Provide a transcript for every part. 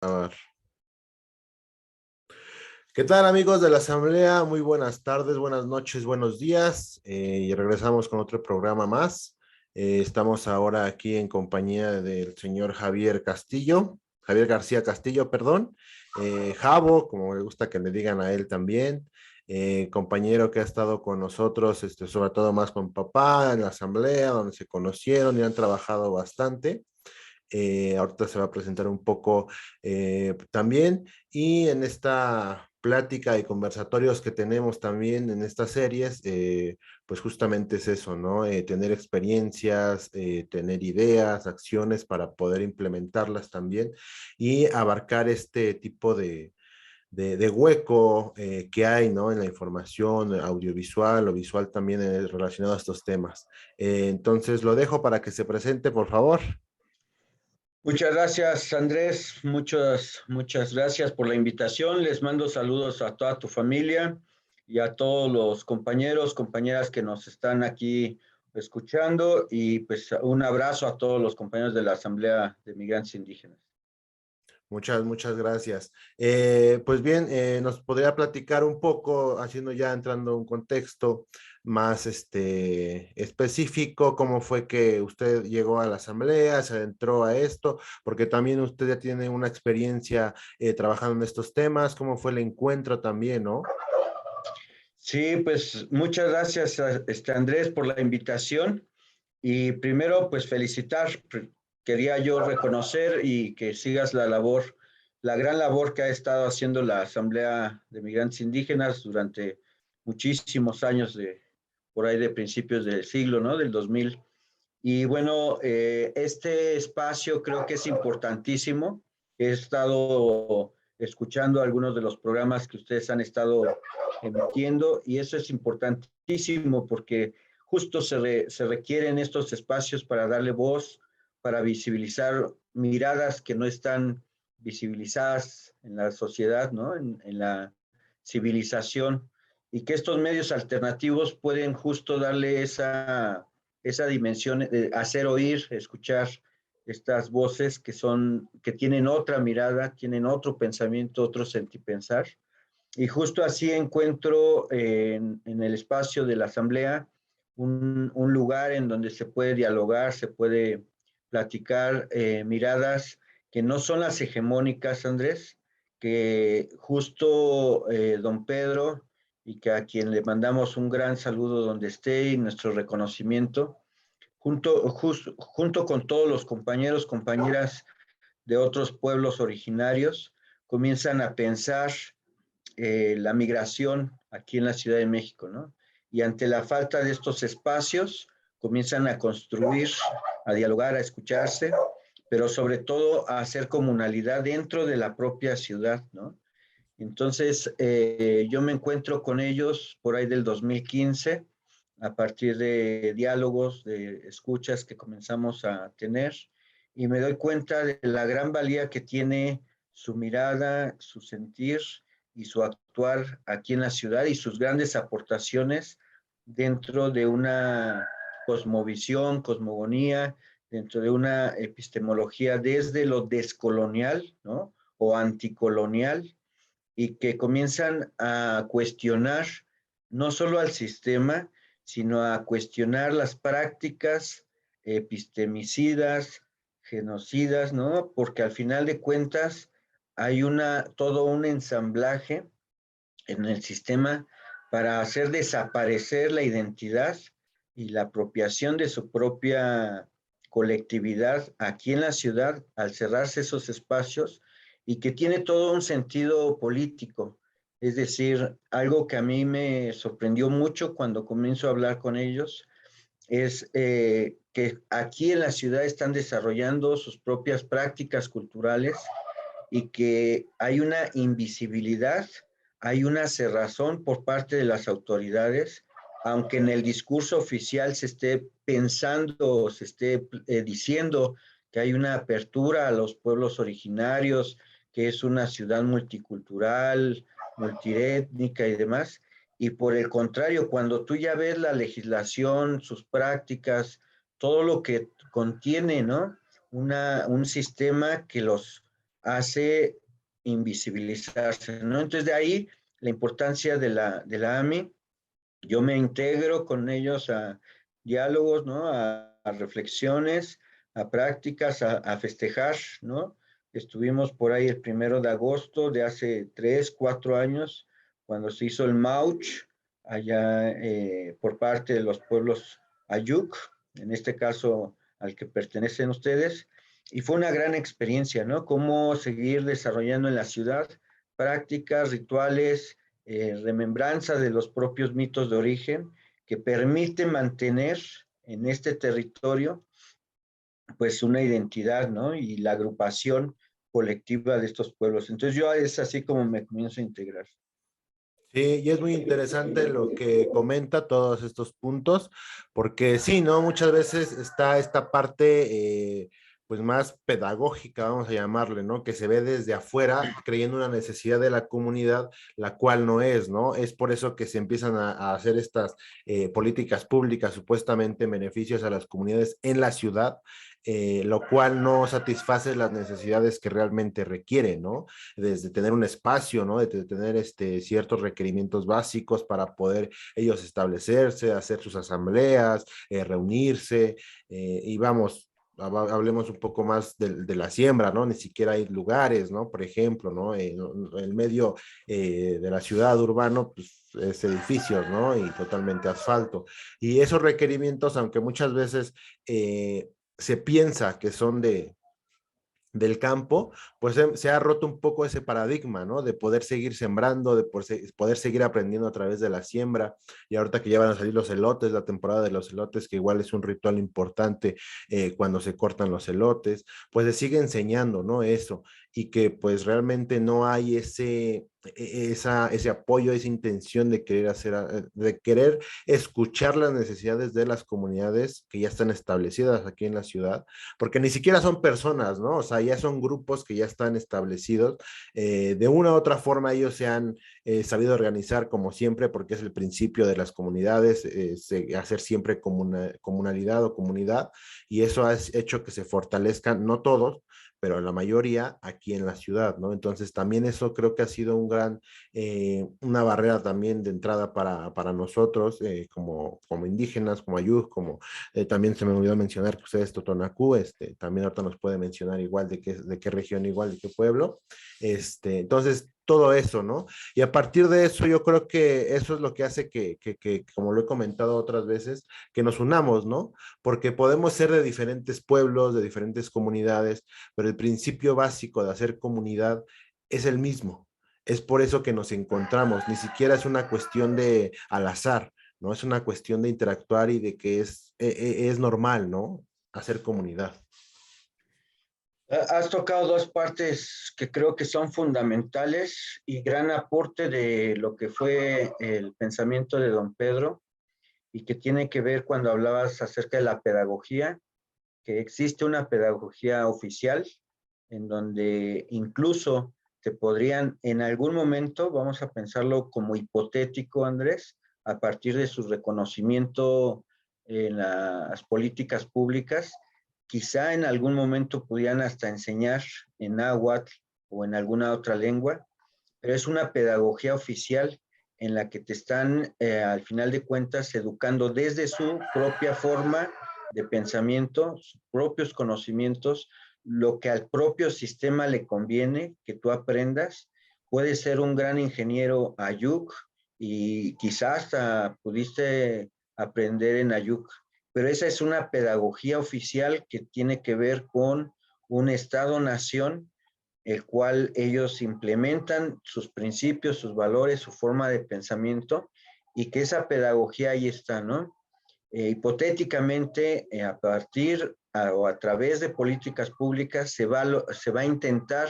grabar. ¿Qué tal, amigos de la Asamblea? Muy buenas tardes, buenas noches, buenos días. Y regresamos con otro programa más. Estamos ahora aquí en compañía del señor Javier García Castillo, perdón. Javo, como le gusta que le digan a él también. Compañero que ha estado con nosotros, sobre todo más con papá en la Asamblea, donde se conocieron y han trabajado bastante. Ahorita se va a presentar un poco también. Y en esta plática y conversatorios que tenemos también en estas series, pues justamente es eso, ¿no? Tener experiencias, tener ideas, acciones para poder implementarlas también y abarcar este tipo de hueco que hay, ¿no? En la información audiovisual o visual también relacionado a estos temas. Entonces lo dejo para que se presente, por favor. Muchas gracias, Andrés. Muchas gracias por la invitación. Les mando saludos a toda tu familia y a todos los compañeros, compañeras que nos están aquí escuchando y pues un abrazo a todos los compañeros de la Asamblea de Migrantes Indígenas. Muchas gracias. Pues bien, nos podría platicar un poco, haciendo ya entrando en un contexto más específico, cómo fue que usted llegó a la asamblea, se adentró a esto, porque también usted ya tiene una experiencia trabajando en estos temas, cómo fue el encuentro también, ¿no? Sí, pues muchas gracias, Andrés, por la invitación. Y primero, pues felicitar, quería yo reconocer y que sigas la labor, la gran labor que ha estado haciendo la Asamblea de Migrantes Indígenas durante muchísimos años por ahí de principios del siglo, ¿no? Del 2000. Y bueno, este espacio creo que es importantísimo. He estado escuchando algunos de los programas que ustedes han estado emitiendo y eso es importantísimo porque justo se requieren estos espacios para darle voz, para visibilizar miradas que no están visibilizadas en la sociedad, ¿no? En la civilización y que estos medios alternativos pueden justo darle esa dimensión de hacer oír, escuchar estas voces que tienen otra mirada, tienen otro pensamiento, otro sentipensar. Y justo así encuentro en el espacio de la asamblea un lugar en donde se puede dialogar, se puede platicar miradas que no son las hegemónicas, Andrés, que justo don Pedro y que a quien le mandamos un gran saludo donde esté y nuestro reconocimiento, junto con todos los compañeros, compañeras de otros pueblos originarios, comienzan a pensar la migración aquí en la Ciudad de México, ¿no? Y ante la falta de estos espacios, comienzan a construir, a dialogar, a escucharse, pero sobre todo a hacer comunalidad dentro de la propia ciudad, ¿no? Entonces, yo me encuentro con ellos por ahí del 2015, a partir de diálogos, de escuchas que comenzamos a tener, y me doy cuenta de la gran valía que tiene su mirada, su sentir y su actuar aquí en la ciudad y sus grandes aportaciones dentro de una cosmovisión, cosmogonía, dentro de una epistemología desde lo descolonial, ¿no? O anticolonial, y que comienzan a cuestionar no solo al sistema, sino a cuestionar las prácticas epistemicidas, genocidas, ¿no? Porque al final de cuentas hay todo un ensamblaje en el sistema para hacer desaparecer la identidad y la apropiación de su propia colectividad aquí en la ciudad al cerrarse esos espacios y que tiene todo un sentido político. Es decir, algo que a mí me sorprendió mucho cuando comienzo a hablar con ellos es que aquí en la ciudad están desarrollando sus propias prácticas culturales y que hay una invisibilidad, hay una cerrazón por parte de las autoridades, aunque en el discurso oficial se esté pensando, se esté diciendo que hay una apertura a los pueblos originarios, que es una ciudad multicultural, multiétnica y demás. Y por el contrario, cuando tú ya ves la legislación, sus prácticas, todo lo que contiene, ¿no? Un sistema que los hace invisibilizarse, ¿no? Entonces de ahí la importancia de la AMI. Yo me integro con ellos a diálogos, ¿no? A reflexiones, a prácticas, a festejar, ¿no? Estuvimos por ahí el 1 de agosto de hace 3, 4 años, cuando se hizo el Mauch, allá por parte de los pueblos Ayuk, en este caso al que pertenecen ustedes, y fue una gran experiencia, ¿no? Cómo seguir desarrollando en la ciudad prácticas, rituales, remembranza de los propios mitos de origen que permite mantener en este territorio pues una identidad, ¿no? Y la agrupación colectiva de estos pueblos. Entonces yo es así como me comienzo a integrar. Sí, y es muy interesante lo que comenta todos estos puntos, porque sí, ¿no? Muchas veces está esta parte, pues más pedagógica, vamos a llamarle, ¿no? Que se ve desde afuera, creyendo una necesidad de la comunidad, la cual no es, ¿no? Es por eso que se empiezan a hacer estas políticas públicas, supuestamente en beneficios a las comunidades en la ciudad, lo cual no satisface las necesidades que realmente requieren, ¿no? Desde tener un espacio, ¿no? De tener ciertos requerimientos básicos para poder ellos establecerse, hacer sus asambleas, reunirse, y vamos, hablemos un poco más de la siembra, ¿no? Ni siquiera hay lugares, ¿no? Por ejemplo, ¿no? El medio de la ciudad urbano, pues es edificios, ¿no? Y totalmente asfalto. Y esos requerimientos, aunque muchas veces se piensa que son del campo, pues se ha roto un poco ese paradigma, ¿no? De poder seguir sembrando, de poder seguir aprendiendo a través de la siembra. Y ahorita que ya van a salir los elotes, la temporada de los elotes, que igual es un ritual importante cuando se cortan los elotes, pues se sigue enseñando, ¿no? Eso. Y que pues realmente no hay ese apoyo, esa intención de querer de querer escuchar las necesidades de las comunidades que ya están establecidas aquí en la ciudad, porque ni siquiera son personas, ¿no? O sea, ya son grupos que ya están establecidos. De una u otra forma ellos se han sabido organizar como siempre, porque es el principio de las comunidades, hacer siempre comunalidad o comunidad, y eso ha hecho que se fortalezcan, no todos, pero la mayoría aquí en la ciudad, ¿no? Entonces también eso creo que ha sido una barrera también de entrada para nosotros como indígenas, como ayús, también se me olvidó mencionar que ustedes Totonacú, también ahorita nos puede mencionar igual de qué región, igual de qué pueblo, entonces todo eso, ¿no? Y a partir de eso yo creo que eso es lo que hace como lo he comentado otras veces, que nos unamos, ¿no? Porque podemos ser de diferentes pueblos, de diferentes comunidades, pero el principio básico de hacer comunidad es el mismo. Es por eso que nos encontramos, ni siquiera es una cuestión de al azar, ¿no? Es una cuestión de interactuar y de que es normal, ¿no? Hacer comunidad. Has tocado dos partes que creo que son fundamentales y gran aporte de lo que fue el pensamiento de don Pedro y que tiene que ver cuando hablabas acerca de la pedagogía, que existe una pedagogía oficial en donde incluso te podrían en algún momento, vamos a pensarlo como hipotético, Andrés, a partir de su reconocimiento en las políticas públicas, quizá en algún momento pudieran hasta enseñar en náhuatl o en alguna otra lengua, pero es una pedagogía oficial en la que te están, al final de cuentas, educando desde su propia forma de pensamiento, sus propios conocimientos, lo que al propio sistema le conviene que tú aprendas. Puedes ser un gran ingeniero Ayuk y quizás hasta pudiste aprender en Ayuk, pero esa es una pedagogía oficial que tiene que ver con un Estado-nación el cual ellos implementan sus principios, sus valores, su forma de pensamiento y que esa pedagogía ahí está, ¿no? Hipotéticamente, a partir o a través de políticas públicas se va a intentar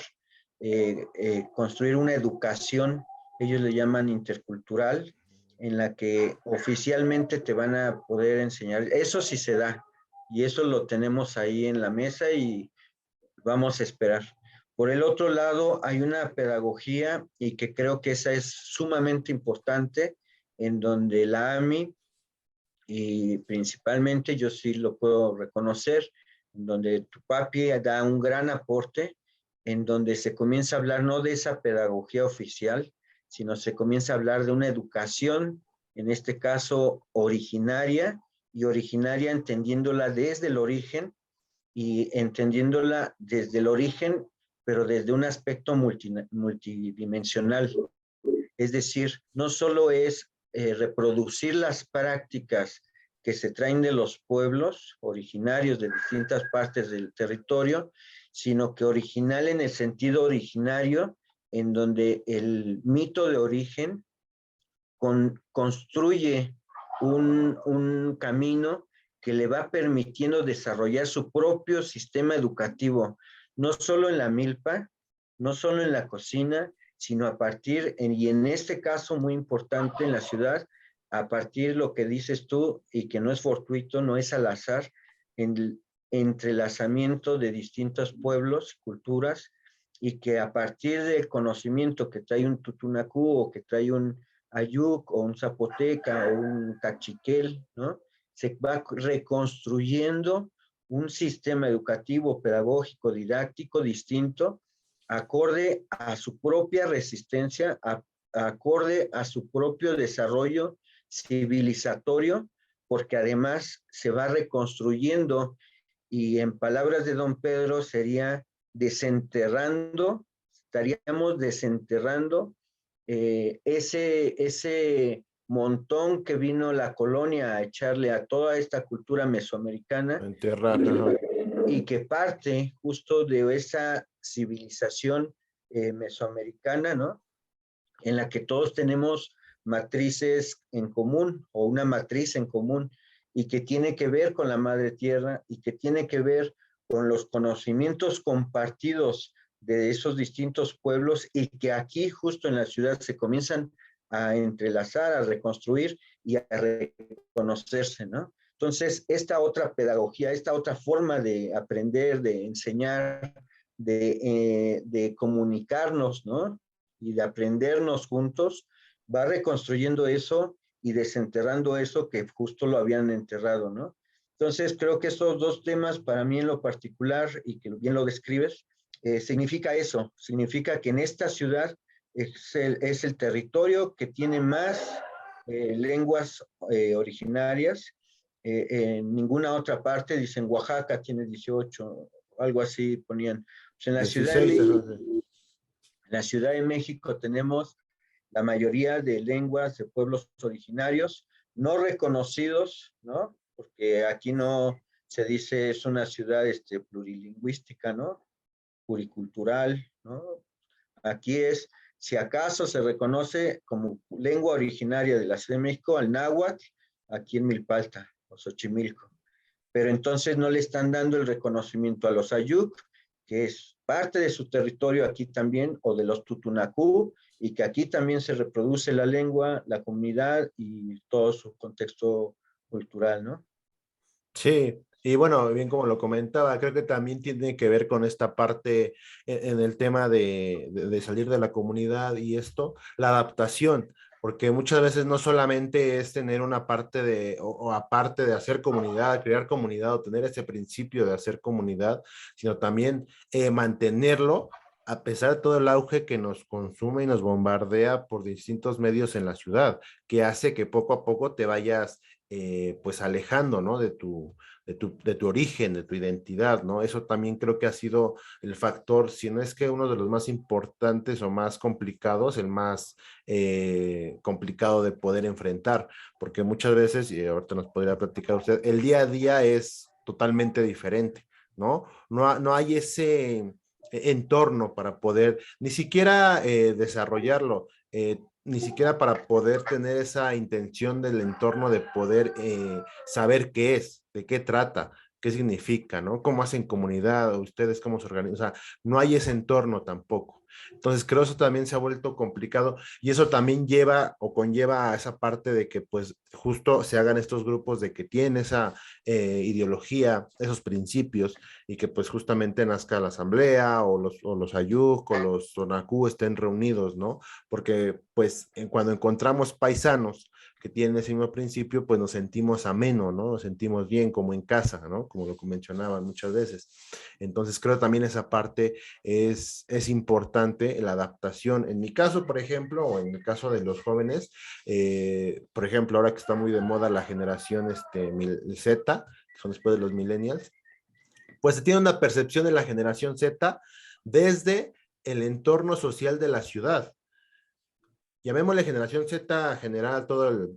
construir una educación, ellos le llaman intercultural, en la que oficialmente te van a poder enseñar. Eso sí se da y eso lo tenemos ahí en la mesa y vamos a esperar. Por el otro lado, hay una pedagogía y que creo que esa es sumamente importante, en donde la AMI, y principalmente yo sí lo puedo reconocer, en donde tu papi da un gran aporte, en donde se comienza a hablar no de esa pedagogía oficial, sino se comienza a hablar de una educación, en este caso originaria, y originaria entendiéndola desde el origen y entendiéndola desde el origen, pero desde un aspecto multidimensional. Es decir, no solo es reproducir las prácticas que se traen de los pueblos originarios de distintas partes del territorio, sino que original en el sentido originario, en donde el mito de origen construye un camino que le va permitiendo desarrollar su propio sistema educativo, no solo en la milpa, no solo en la cocina, sino a partir, y en este caso muy importante en la ciudad, a partir de lo que dices tú, y que no es fortuito, no es al azar, en el entrelazamiento de distintos pueblos, culturas, y que a partir del conocimiento que trae un tutunacú o que trae un ayuk o un zapoteca o un cachiquel, ¿no? Se va reconstruyendo un sistema educativo, pedagógico, didáctico distinto, acorde a su propia resistencia, acorde a su propio desarrollo civilizatorio, porque además se va reconstruyendo y en palabras de don Pedro sería desenterrando, estaríamos desenterrando ese montón que vino la colonia a echarle a toda esta cultura mesoamericana Enterrar, ajá. y que parte justo de esa civilización mesoamericana, ¿no? En la que todos tenemos matrices en común o una matriz en común y que tiene que ver con la madre tierra y que tiene que ver con los conocimientos compartidos de esos distintos pueblos y que aquí justo en la ciudad se comienzan a entrelazar, a reconstruir y a reconocerse, ¿no? Entonces, esta otra pedagogía, esta otra forma de aprender, de enseñar, de comunicarnos, ¿no? Y de aprendernos juntos, va reconstruyendo eso y desenterrando eso que justo lo habían enterrado, ¿no? Entonces, creo que estos dos temas, para mí en lo particular, y que bien lo describes, significa eso, significa que en esta ciudad es el territorio que tiene más lenguas originarias. En ninguna otra parte, dicen Oaxaca tiene 18, algo así ponían. Pues en la Ciudad de 16, México, ajá, sí. en la Ciudad de México tenemos la mayoría de lenguas de pueblos originarios no reconocidos, ¿no? Porque aquí no se dice es una ciudad plurilingüística, ¿no? Pluricultural, ¿no? Aquí es, si acaso se reconoce como lengua originaria de la Ciudad de México al náhuatl, aquí en Milpalta, o Xochimilco. Pero entonces no le están dando el reconocimiento a los ayuk, que es parte de su territorio aquí también, o de los tutunacú, y que aquí también se reproduce la lengua, la comunidad y todo su contexto cultural, ¿no? Sí, y bueno, bien como lo comentaba, creo que también tiene que ver con esta parte en el tema de salir de la comunidad y esto, la adaptación, porque muchas veces no solamente es tener una parte o aparte de hacer comunidad, crear comunidad o tener ese principio de hacer comunidad, sino también mantenerlo a pesar de todo el auge que nos consume y nos bombardea por distintos medios en la ciudad, que hace que poco a poco te vayas pues alejando, ¿no? De tu origen, de tu identidad, ¿no? Eso también creo que ha sido el factor, si no es que uno de los más importantes o más complicados, el más complicado de poder enfrentar, porque muchas veces, y ahorita nos podría platicar usted, el día a día es totalmente diferente, ¿no? No hay ese entorno para poder ni siquiera desarrollarlo. Ni siquiera para poder tener esa intención del entorno de poder saber qué es, de qué trata, qué significa, ¿no? Cómo hacen comunidad, ustedes cómo se organizan, o sea, no hay ese entorno tampoco. Entonces creo eso también se ha vuelto complicado y eso también lleva o conlleva a esa parte de que pues justo se hagan estos grupos de que tienen esa ideología, esos principios y que pues justamente nazca la asamblea o los Ayuk o los Sonacú estén reunidos, ¿no? Porque pues cuando encontramos paisanos que tienen ese mismo principio, pues nos sentimos ameno, ¿no? Nos sentimos bien como en casa, ¿no? Como lo mencionaban muchas veces. Entonces creo también esa parte es importante, la adaptación. En mi caso, por ejemplo, o en el caso de los jóvenes, por ejemplo, ahora que está muy de moda la generación Z, que son después de los millennials, pues se tiene una percepción de la generación Z desde el entorno social de la ciudad. Llamémosle generación Z general todo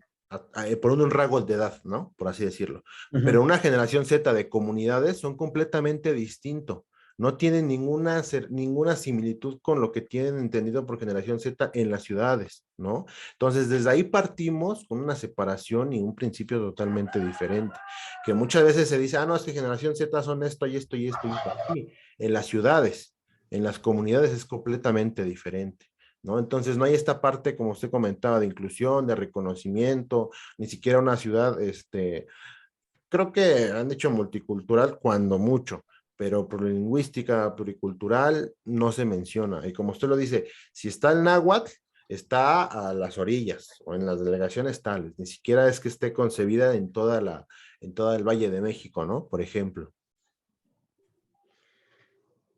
por un rango de edad, ¿no? Por así decirlo. Pero una generación Z de comunidades son completamente distintos. No tienen ninguna similitud con lo que tienen entendido por generación Z en las ciudades, ¿no? Entonces, desde ahí partimos con una separación y un principio totalmente diferente. Que muchas veces se dice, no, es que generación Z son esto y esto y esto y esto. Sí, en las ciudades, en las comunidades es completamente diferente. ¿No? Entonces no hay esta parte, como usted comentaba, de inclusión, de reconocimiento, ni siquiera una ciudad, creo que han hecho multicultural cuando mucho, pero plurilingüística, pluricultural, no se menciona. Y como usted lo dice, si está el náhuatl, está a las orillas o en las delegaciones tales, ni siquiera es que esté concebida en todo el Valle de México, ¿no? Por ejemplo.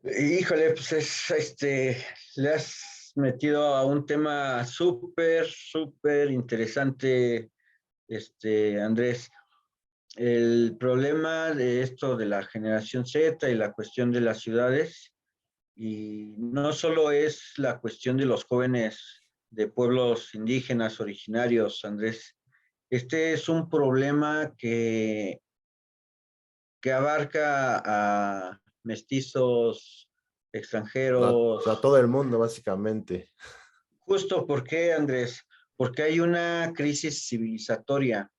Híjole, pues le has metido a un tema súper, súper interesante, Andrés. El problema de esto de la generación Z y la cuestión de las ciudades, y no solo es la cuestión de los jóvenes de pueblos indígenas originarios, Andrés. Este es un problema que abarca a mestizos, A extranjeros. todo el mundo, básicamente. Justo, ¿por qué, Andrés? Porque hay una crisis civilizatoria.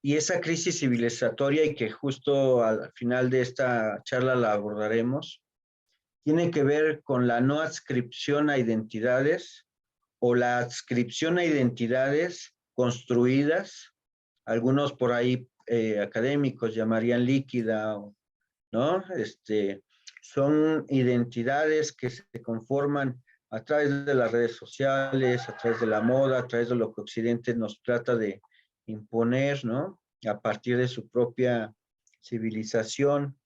Y esa crisis civilizatoria, y que justo al final de esta charla la abordaremos, tiene que ver con la no adscripción a identidades o la adscripción a identidades construidas, algunos por ahí académicos llamarían líquida, ¿no? Son identidades que se conforman a través de las redes sociales, a través de la moda, a través de lo que Occidente nos trata de imponer, ¿no? A partir de su propia civilización,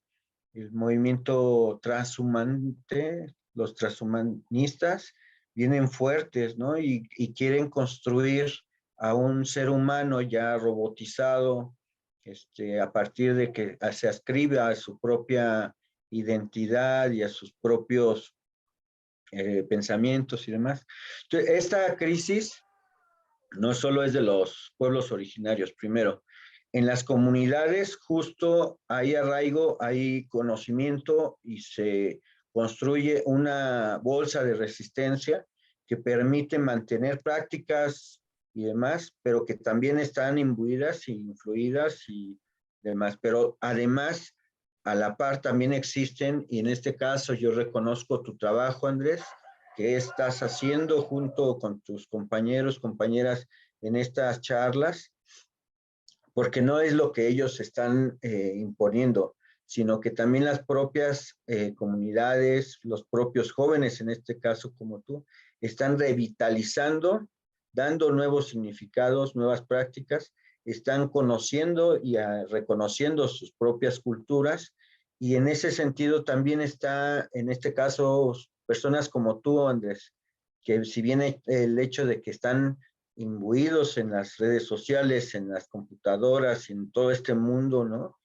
el movimiento transhumante, los transhumanistas, vienen fuertes, ¿no? Y quieren construir a un ser humano ya robotizado, a partir de que se ascribe a su propia identidad y a sus propios pensamientos y demás. Entonces, esta crisis no solo es de los pueblos originarios, primero, en las comunidades justo hay arraigo, hay conocimiento y se construye una bolsa de resistencia que permite mantener prácticas y demás, pero que también están imbuidas e influidas y demás. Pero además, a la par también existen, y en este caso yo reconozco tu trabajo, Andrés, que estás haciendo junto con tus compañeros, compañeras en estas charlas, porque no es lo que ellos están imponiendo, sino que también las propias comunidades, los propios jóvenes, en este caso como tú, están revitalizando, dando nuevos significados, nuevas prácticas, están conociendo y reconociendo sus propias culturas, y en ese sentido también está, en este caso, personas como tú, Andrés, que si bien el hecho de que están imbuidos en las redes sociales, en las computadoras, en todo este mundo, ¿no?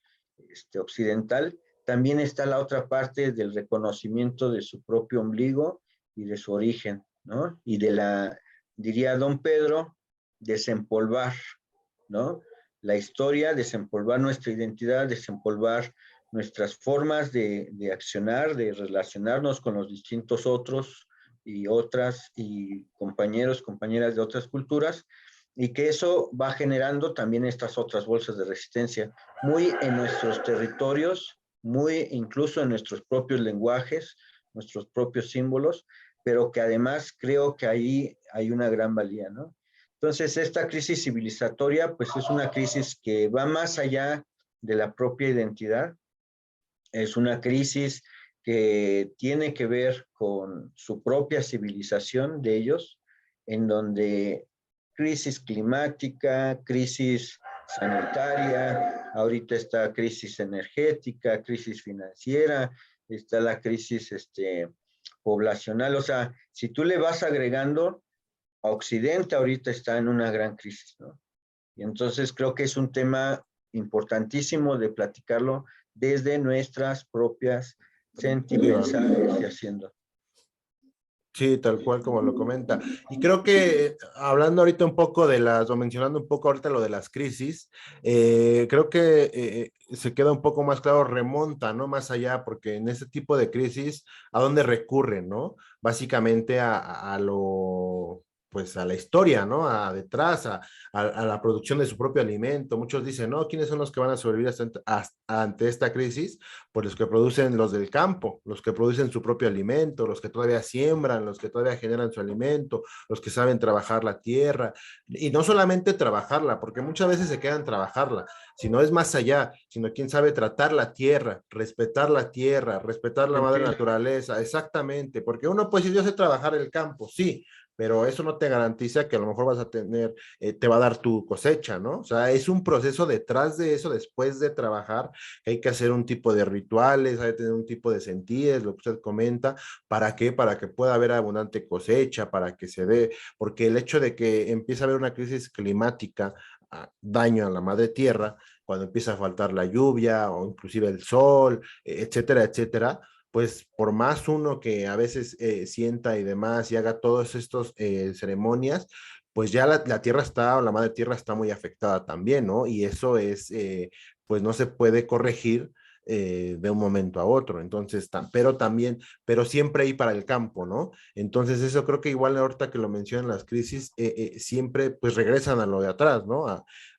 Occidental, también está la otra parte del reconocimiento de su propio ombligo y de su origen, ¿no? Y de la, diría don Pedro, desempolvar, ¿no? La historia, desempolvar nuestra identidad, desempolvar nuestras formas de accionar, de relacionarnos con los distintos otros y otras, y compañeros, compañeras de otras culturas, y que eso va generando también estas otras bolsas de resistencia, muy en nuestros territorios, muy incluso en nuestros propios lenguajes, nuestros propios símbolos, pero que además creo que ahí hay una gran valía, ¿no? Entonces, esta crisis civilizatoria, pues es una crisis que va más allá de la propia identidad, es una crisis que tiene que ver con su propia civilización de ellos, en donde crisis climática, crisis sanitaria, ahorita está crisis energética, crisis financiera, está la crisis poblacional. O sea, si tú le vas agregando, a Occidente ahorita está en una gran crisis, ¿no? Y entonces creo que es un tema importantísimo de platicarlo desde nuestras propias Sí, va. sentimentales y haciendo. Sí, tal cual como lo comenta. Y creo que hablando ahorita un poco de las, o mencionando un poco ahorita lo de las crisis, creo que se queda un poco más claro, remonta, ¿no? Más allá, porque en ese tipo de crisis, ¿a dónde recurren, no? Básicamente a lo, pues a la historia, ¿no? A detrás, a la producción de su propio alimento. Muchos dicen, ¿no? ¿Quiénes son los que van a sobrevivir ante esta crisis? Pues los que producen los del campo, los que producen su propio alimento, los que todavía siembran, los que todavía generan su alimento, los que saben trabajar la tierra. Y no solamente trabajarla, porque muchas veces se quedan trabajarla, sino es más allá, sino quién sabe tratar la tierra, respetar la madre Sentir. naturaleza, exactamente, porque uno pues si yo sé trabajar el campo, sí, pero eso no te garantiza que a lo mejor vas a tener, te va a dar tu cosecha, ¿no? O sea, es un proceso detrás de eso, después de trabajar, hay que hacer un tipo de rituales, hay que tener un tipo de sentidos, lo que usted comenta, ¿para qué? Para que pueda haber abundante cosecha, para que se dé, porque el hecho de que empiece a haber una crisis climática, daño a la madre tierra, cuando empieza a faltar la lluvia o inclusive el sol, etcétera, etcétera, pues por más uno que a veces sienta y demás y haga todos estos ceremonias, pues ya la tierra está, o la madre tierra está muy afectada también, ¿no? Y eso es, pues no se puede corregir de un momento a otro. Entonces, pero también, pero siempre hay para el campo, ¿no? Entonces, eso creo que igual ahorita que lo mencionan las crisis, siempre pues regresan a lo de atrás, ¿no?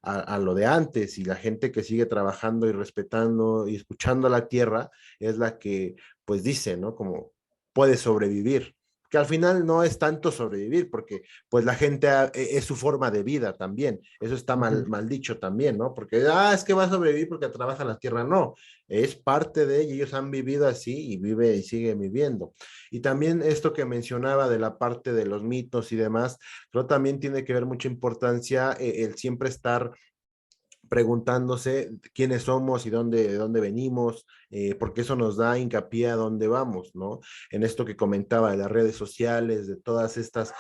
A lo de antes y la gente que sigue trabajando y respetando y escuchando a la tierra es la que pues dice, ¿no? Como puede sobrevivir, que al final no es tanto sobrevivir, porque pues la gente es su forma de vida también, eso está mal dicho también, ¿no? Porque, es que va a sobrevivir porque trabaja en la tierra, no, es parte de ellos han vivido así y vive y sigue viviendo. Y también esto que mencionaba de la parte de los mitos y demás, creo también tiene que ver mucha importancia el siempre estar preguntándose quiénes somos y de dónde venimos, porque eso nos da hincapié a dónde vamos, ¿no? En esto que comentaba de las redes sociales, de todas estas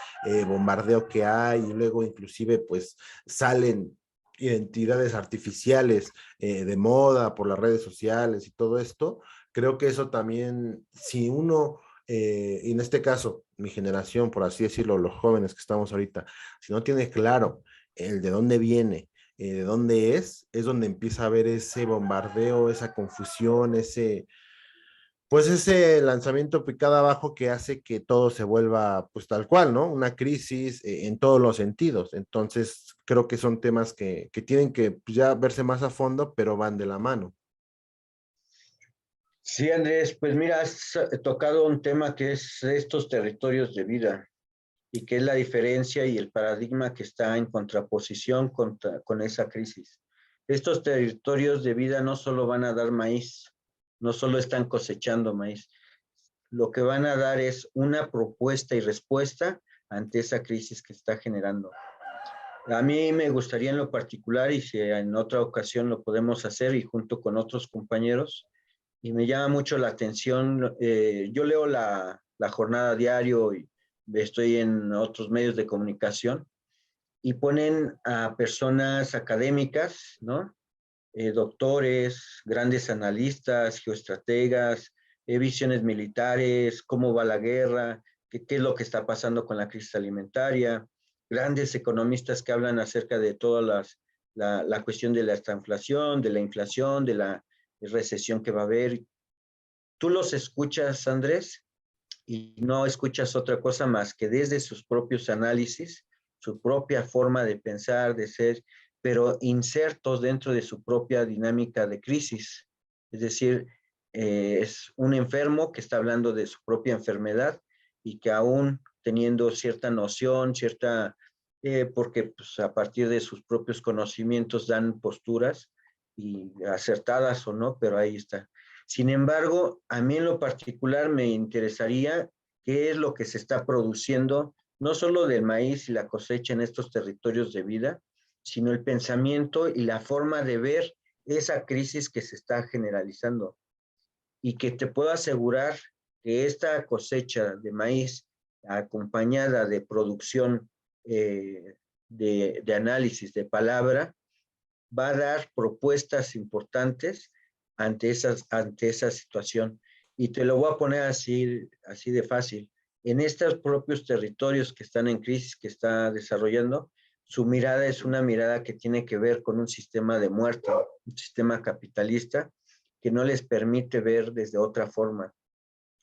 bombardeo que hay, y luego inclusive pues salen identidades artificiales de moda por las redes sociales y todo esto, creo que eso también, si uno, y en este caso, mi generación, por así decirlo, los jóvenes que estamos ahorita, si no tiene claro el de dónde viene, de dónde es donde empieza a haber ese bombardeo, esa confusión, pues ese lanzamiento picada abajo que hace que todo se vuelva pues tal cual, ¿no? Una crisis en todos los sentidos. Entonces, creo que son temas que tienen que pues, ya verse más a fondo, pero van de la mano. Sí, Andrés, pues mira, has tocado un tema que es estos territorios de vida y que es la diferencia y el paradigma que está en contraposición con esa crisis. Estos territorios de vida no solo van a dar maíz, no solo están cosechando maíz, lo que van a dar es una propuesta y respuesta ante esa crisis que está generando. A mí me gustaría en lo particular, y si en otra ocasión lo podemos hacer y junto con otros compañeros, y me llama mucho la atención, yo leo la jornada diario y estoy en otros medios de comunicación y ponen a personas académicas, ¿no? Doctores, grandes analistas, geoestrategas, visiones militares, cómo va la guerra, qué es lo que está pasando con la crisis alimentaria, grandes economistas que hablan acerca de toda la cuestión de la estanflación, de la inflación, de la recesión que va a haber. Tú los escuchas, Andrés, y no escuchas otra cosa más que desde sus propios análisis, su propia forma de pensar, de ser, pero insertos dentro de su propia dinámica de crisis. Es decir, es un enfermo que está hablando de su propia enfermedad y que aún teniendo cierta noción, porque pues, a partir de sus propios conocimientos dan posturas, y acertadas o no, pero ahí está. Sin embargo, a mí en lo particular me interesaría qué es lo que se está produciendo, no solo del maíz y la cosecha en estos territorios de vida, sino el pensamiento y la forma de ver esa crisis que se está generalizando. Y que te puedo asegurar que esta cosecha de maíz acompañada de producción de análisis de palabra va a dar propuestas importantes ante esa situación. Y te lo voy a poner así de fácil. En estos propios territorios que están en crisis, que está desarrollando, su mirada es una mirada que tiene que ver con un sistema de muerte, un sistema capitalista que no les permite ver desde otra forma.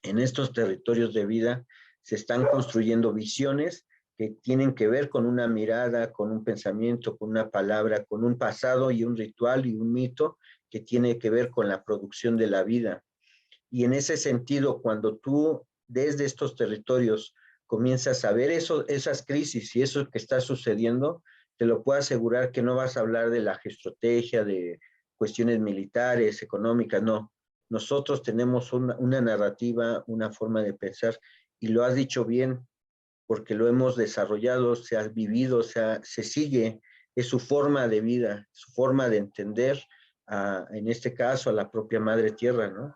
En estos territorios de vida se están construyendo visiones que tienen que ver con una mirada, con un pensamiento, con una palabra, con un pasado y un ritual y un mito que tiene que ver con la producción de la vida. Y en ese sentido, cuando tú desde estos territorios comienzas a ver esas crisis y eso que está sucediendo, te lo puedo asegurar que no vas a hablar de la geoestrategia, de cuestiones militares, económicas, no. Nosotros tenemos una narrativa, una forma de pensar, y lo has dicho bien, porque lo hemos desarrollado, se ha vivido, se sigue, es su forma de vida, su forma de entender, en este caso, a la propia Madre Tierra, ¿no?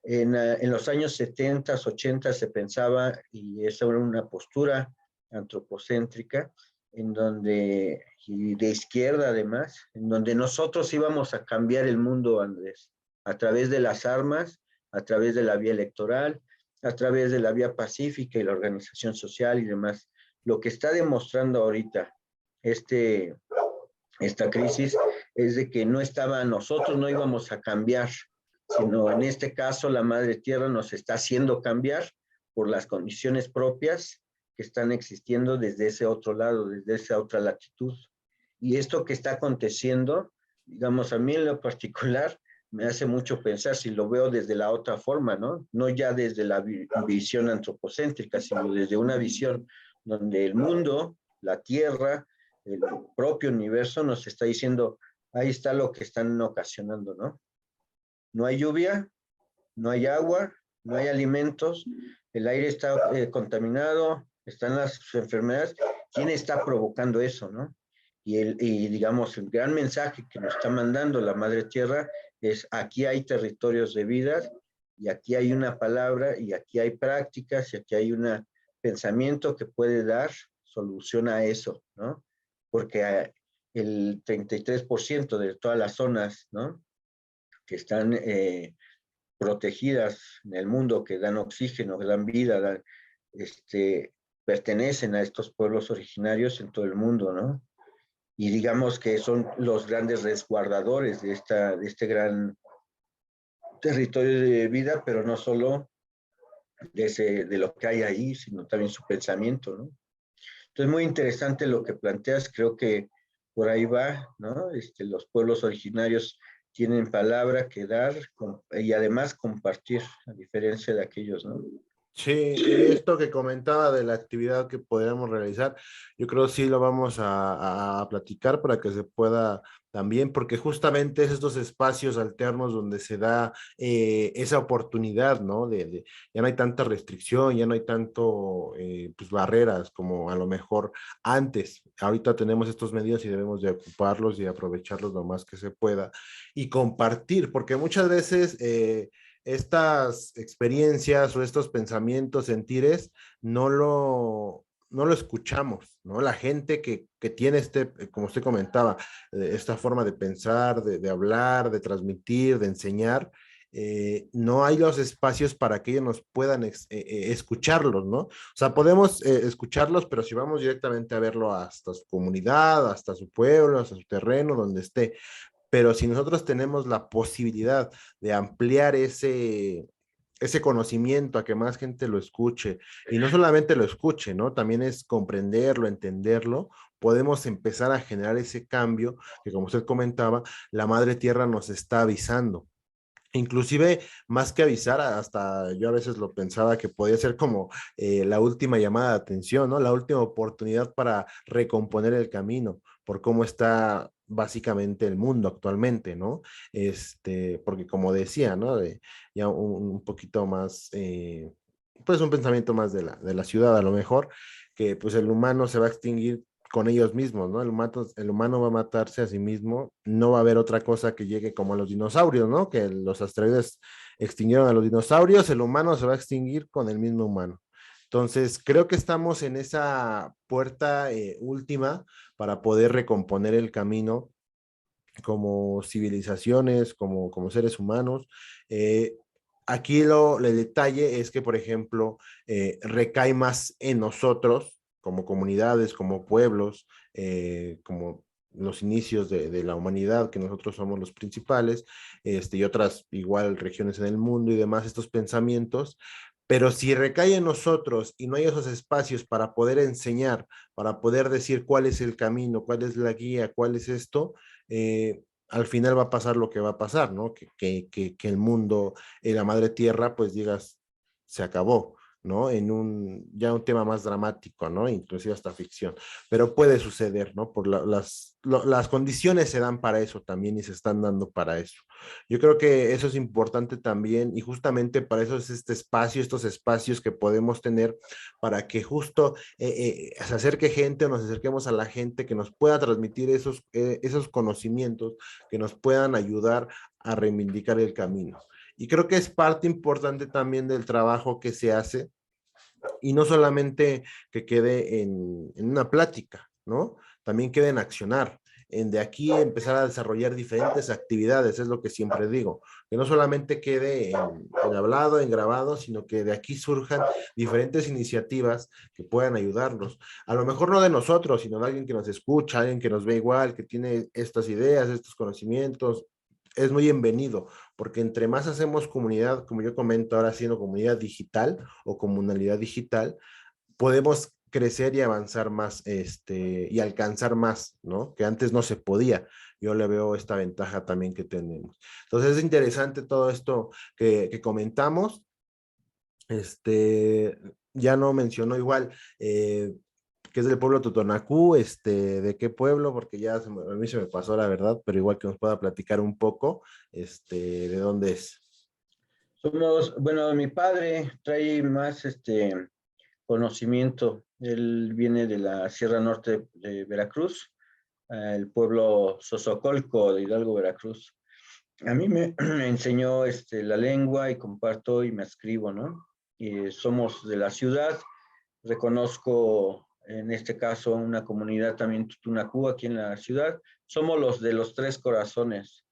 En los años 70, 80 se pensaba, y esa era una postura antropocéntrica, en donde, y de izquierda además, en donde nosotros íbamos a cambiar el mundo, Andrés, a través de las armas, a través de la vía electoral, a través de la vía pacífica y la organización social y demás. Lo que está demostrando ahorita este, esta crisis es de que nosotros no íbamos a cambiar, sino en este caso la Madre Tierra nos está haciendo cambiar por las condiciones propias que están existiendo desde ese otro lado, desde esa otra latitud. Y esto que está aconteciendo, digamos, a mí en lo particular, me hace mucho pensar si lo veo desde la otra forma, ¿no? No ya desde la visión antropocéntrica, sino desde una visión donde el mundo, la Tierra, el propio universo nos está diciendo, ahí está lo que están ocasionando, ¿no? No hay lluvia, no hay agua, no hay alimentos, el aire está contaminado, están las enfermedades. ¿Quién está provocando eso, no? Y digamos, el gran mensaje que nos está mandando la Madre Tierra es: aquí hay territorios de vida, y aquí hay una palabra, y aquí hay prácticas, y aquí hay un pensamiento que puede dar solución a eso, ¿no? Porque el 33% de todas las zonas, ¿no?, que están protegidas en el mundo, que dan oxígeno, que dan vida, pertenecen a estos pueblos originarios en todo el mundo, ¿no? Y digamos que son los grandes resguardadores de este gran territorio de vida, pero no solo de lo que hay ahí, sino también su pensamiento, ¿no? Entonces, muy interesante lo que planteas, creo que por ahí va, ¿no? Los pueblos originarios tienen palabra que dar y además compartir, a diferencia de aquellos, ¿no? Sí, y esto que comentaba de la actividad que podríamos realizar, yo creo sí lo vamos a platicar para que se pueda también, porque justamente es estos espacios alternos donde se da esa oportunidad, ¿no? Ya no hay tanta restricción, ya no hay tanto, pues, barreras como a lo mejor antes. Ahorita tenemos estos medios y debemos de ocuparlos y aprovecharlos lo más que se pueda y compartir, porque muchas veces estas experiencias o estos pensamientos, sentires, no lo escuchamos, ¿no? La gente que tiene como usted comentaba, esta forma de pensar, de hablar, de transmitir, de enseñar, no hay los espacios para que ellos nos puedan escucharlos, ¿no? O sea, podemos escucharlos, pero si vamos directamente a verlo hasta su comunidad, hasta su pueblo, hasta su terreno, donde esté, pero si nosotros tenemos la posibilidad de ampliar ese conocimiento a que más gente lo escuche, y no solamente lo escuche, ¿no? También es comprenderlo, entenderlo, podemos empezar a generar ese cambio que, como usted comentaba, la Madre Tierra nos está avisando. Inclusive, más que avisar, hasta yo a veces lo pensaba que podía ser como la última llamada de atención, ¿no? La última oportunidad para recomponer el camino por cómo está básicamente el mundo actualmente, ¿no? Porque como decía, ¿no? Ya un poquito más, pues un pensamiento más de la ciudad a lo mejor, que pues el humano se va a extinguir con ellos mismos, ¿no? El humano va a matarse a sí mismo, no va a haber otra cosa que llegue como a los dinosaurios, ¿no? Que los asteroides extinguieron a los dinosaurios, el humano se va a extinguir con el mismo humano. Entonces, creo que estamos en esa puerta última para poder recomponer el camino como civilizaciones, como seres humanos. Eh, Aquí el detalle es que, por ejemplo, recae más en nosotros, como comunidades, como pueblos, como los inicios de la humanidad, que nosotros somos los principales, y otras igual regiones en el mundo y demás, estos pensamientos. Pero si recae en nosotros y no hay esos espacios para poder enseñar, para poder decir cuál es el camino, cuál es la guía, cuál es esto, al final va a pasar lo que va a pasar, ¿no? Que el mundo, la madre tierra, pues digas, se acabó, ¿no? Ya un tema más dramático, ¿no? Inclusive hasta ficción, pero puede suceder, ¿no? Las condiciones se dan para eso también y se están dando para eso. Yo creo que eso es importante también y justamente para eso es este espacio, estos espacios que podemos tener para que justo se acerque gente o nos acerquemos a la gente que nos pueda transmitir esos conocimientos que nos puedan ayudar a reivindicar el camino. Y creo que es parte importante también del trabajo que se hace y no solamente que quede en una plática, ¿no? También quede en accionar, en de aquí empezar a desarrollar diferentes actividades, es lo que siempre digo, que no solamente quede en hablado, en grabado, sino que de aquí surjan diferentes iniciativas que puedan ayudarnos. A lo mejor no de nosotros, sino de alguien que nos escucha, alguien que nos ve igual, que tiene estas ideas, estos conocimientos, es muy bienvenido, porque entre más hacemos comunidad, como yo comento ahora, haciendo comunidad digital o comunalidad digital, podemos crecer y avanzar más, y alcanzar más, ¿no? Que antes no se podía. Yo le veo esta ventaja también que tenemos. Entonces es interesante todo esto que comentamos. Este, ya no mencionó igual, que es del pueblo Totonacú, de qué pueblo, porque a mí se me pasó la verdad, pero igual que nos pueda platicar un poco, de dónde es. Bueno, mi padre trae más conocimiento. Él viene de la Sierra Norte de Veracruz, el pueblo Sosocolco de Hidalgo, Veracruz. A mí me enseñó la lengua y comparto y me escribo, ¿no? Y somos de la ciudad, reconozco en este caso una comunidad también Tutunacú aquí en la ciudad. Somos los de los tres corazones.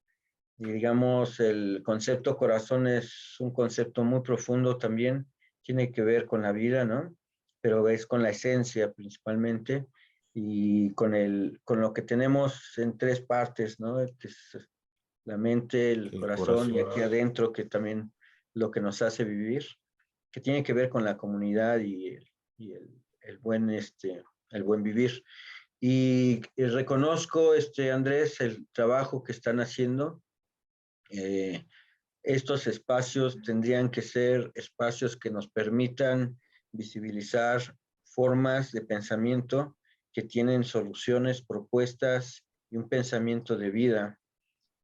Y digamos, el concepto corazón es un concepto muy profundo también, tiene que ver con la vida, ¿no? Pero es con la esencia principalmente y con lo que tenemos en tres partes, ¿no? Que es la mente, el El corazón y corazón. aquí adentro, que también lo que nos hace vivir, que tiene que ver con la comunidad y el buen vivir. Y reconozco, Andrés, el trabajo que están haciendo. Eh, Estos espacios tendrían que ser espacios que nos permitan visibilizar formas de pensamiento que tienen soluciones, propuestas y un pensamiento de vida.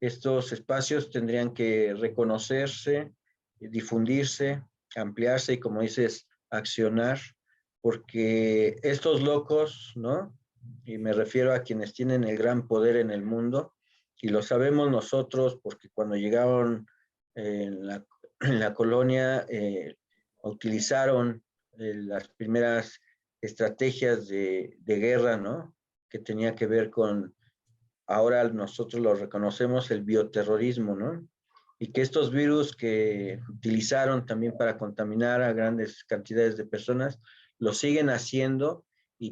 Estos espacios tendrían que reconocerse, difundirse, ampliarse y, como dices, accionar, porque estos locos, ¿no? Y me refiero a quienes tienen el gran poder en el mundo, y lo sabemos nosotros porque cuando llegaron en en la colonia utilizaron las primeras estrategias de guerra, ¿no? Que tenía que ver con, ahora nosotros lo reconocemos, el bioterrorismo, ¿no? Y que estos virus que utilizaron también para contaminar a grandes cantidades de personas, lo siguen haciendo,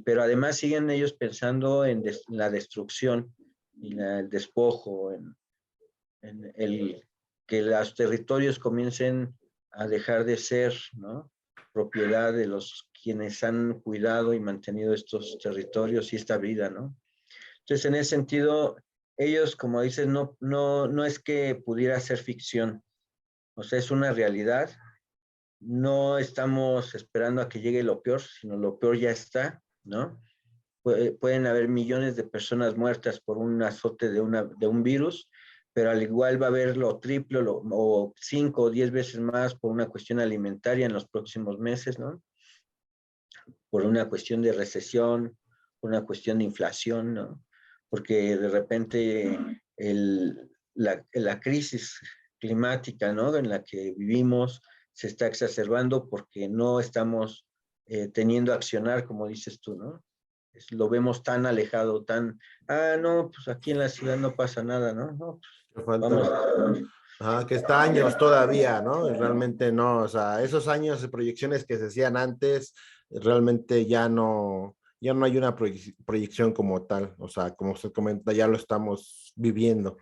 pero además siguen ellos pensando en la destrucción y el despojo, en que los territorios comiencen a dejar de ser, ¿no? Propiedad de los quienes han cuidado y mantenido estos territorios y esta vida, ¿no? Entonces, en ese sentido, ellos, como dices, no es que pudiera ser ficción, O sea, es una realidad. No estamos esperando a que llegue lo peor, sino lo peor ya está, ¿no? Pueden haber millones de personas muertas por un azote de un virus, pero al igual va a haber lo triple o 5 o 10 veces más por una cuestión alimentaria en los próximos meses, ¿no? Por una cuestión de recesión, por una cuestión de inflación, ¿no? Porque de repente la crisis climática, ¿no? En la que vivimos se está exacerbando porque no estamos teniendo a accionar, como dices tú, ¿no? Lo vemos tan alejado, no, pues aquí en la ciudad no pasa nada, ¿no? No, Que pues vamos. falta, ajá, que está años todavía, ¿no? Y realmente no, o sea, esos años de proyecciones que se hacían antes, realmente ya no hay una proyección como tal, o sea, como usted comenta, ya lo estamos viviendo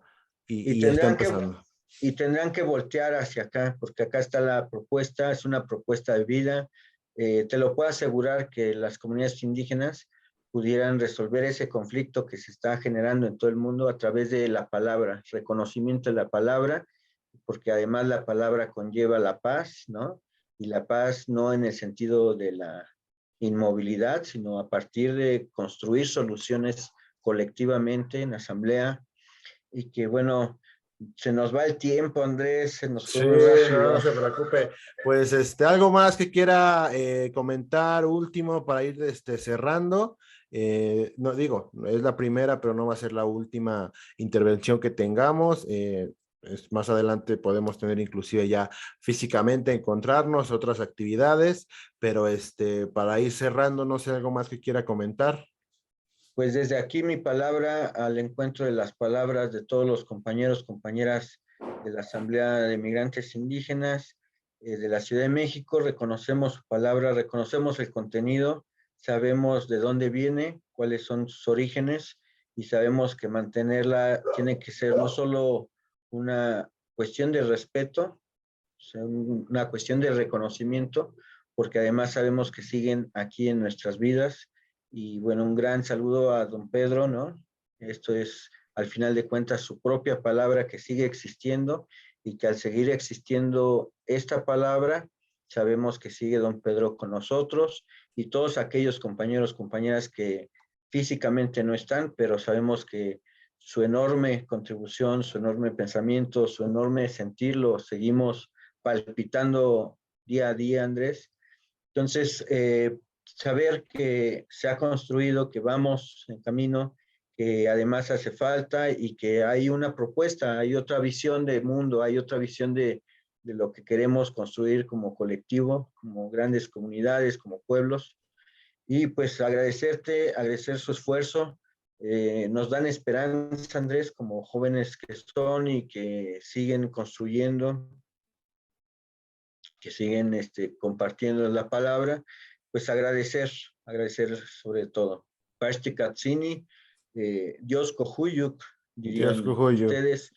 Y y está tendrán que, empezando. y tendrán que voltear hacia acá, porque acá está la propuesta, es una propuesta de vida. Te lo puedo asegurar que las comunidades indígenas pudieran resolver ese conflicto que se está generando en todo el mundo a través de la palabra, reconocimiento de la palabra, porque además la palabra conlleva la paz, ¿no? Y la paz no en el sentido de la inmovilidad, sino a partir de construir soluciones colectivamente en asamblea y que bueno, se nos va el tiempo, Andrés, se nos fue Sí, muy no, rápido. no se preocupe. Pues algo más que quiera comentar último para ir cerrando. No digo, es la primera, pero no va a ser la última intervención que tengamos. Más adelante podemos tener inclusive ya físicamente encontrarnos, otras actividades, pero para ir cerrando, no sé, algo más que quiera comentar. Pues desde aquí mi palabra al encuentro de las palabras de todos los compañeros, compañeras de la Asamblea de Migrantes Indígenas de la Ciudad de México, reconocemos su palabra, reconocemos el contenido, sabemos de dónde viene, cuáles son sus orígenes y sabemos que mantenerla tiene que ser no solo una cuestión de respeto, una cuestión de reconocimiento, porque además sabemos que siguen aquí en nuestras vidas. Y bueno, un gran saludo a don Pedro, ¿no? Esto es, al final de cuentas, su propia palabra que sigue existiendo y que al seguir existiendo esta palabra, sabemos que sigue don Pedro con nosotros y todos aquellos compañeros, compañeras que físicamente no están, pero sabemos que su enorme contribución, su enorme pensamiento, su enorme sentirlo, seguimos palpitando día a día, Andrés. Entonces, saber que se ha construido, que vamos en camino, que además hace falta y que hay una propuesta, hay otra visión de mundo, hay otra visión de lo que queremos construir como colectivo, como grandes comunidades, como pueblos. Y pues agradecerte, agradecer su esfuerzo. Nos dan esperanza, Andrés, como jóvenes que son y que siguen construyendo, que siguen compartiendo la palabra, pues agradecer sobre todo. Pashti Katsini, Dios Kohuyuk, Dios dirían Cujuyo. ustedes,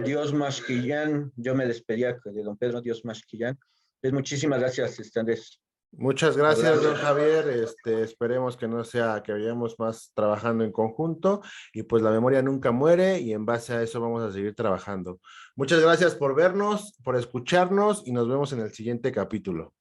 Dios Mashquillán, yo me despedía de don Pedro, Dios Mashquillán. Pues muchísimas gracias, Andrés. Muchas Un gracias, don abrazo. Javier. Esperemos que no sea que vayamos más trabajando en conjunto y pues la memoria nunca muere y en base a eso vamos a seguir trabajando. Muchas gracias por vernos, por escucharnos y nos vemos en el siguiente capítulo.